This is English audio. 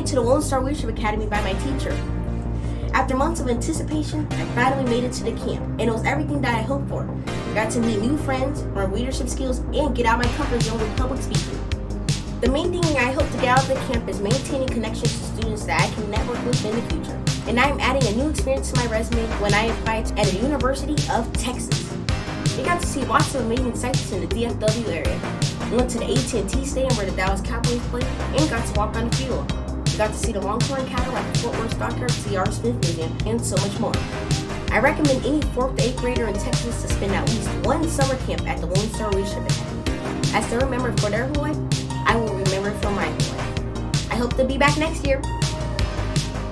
me to the Lone Star Leadership Academy by my teacher. After months of anticipation, I finally made it to the camp, and it was everything that I hoped for. I got to meet new friends, learn leadership skills, and get out of my comfort zone with public speaking. The main thing I hope to get out of the camp is maintaining connections to students that I can network with in the future. And I am adding a new experience to my resume when I applied at the University of Texas. We got to see lots of amazing sights in the DFW area. We went to the AT&T stadium where the Dallas Cowboys play and got to walk on the field. We got to see the longhorn cattle at the Fort Worth Stockyards, the R. Smith Museum, and so much more. I recommend any 4th to 8th grader in Texas to spend at least one summer camp at the Lone Star Leadership Academy. As they remember for their whole life, I will remember for my whole life. I hope to be back next year.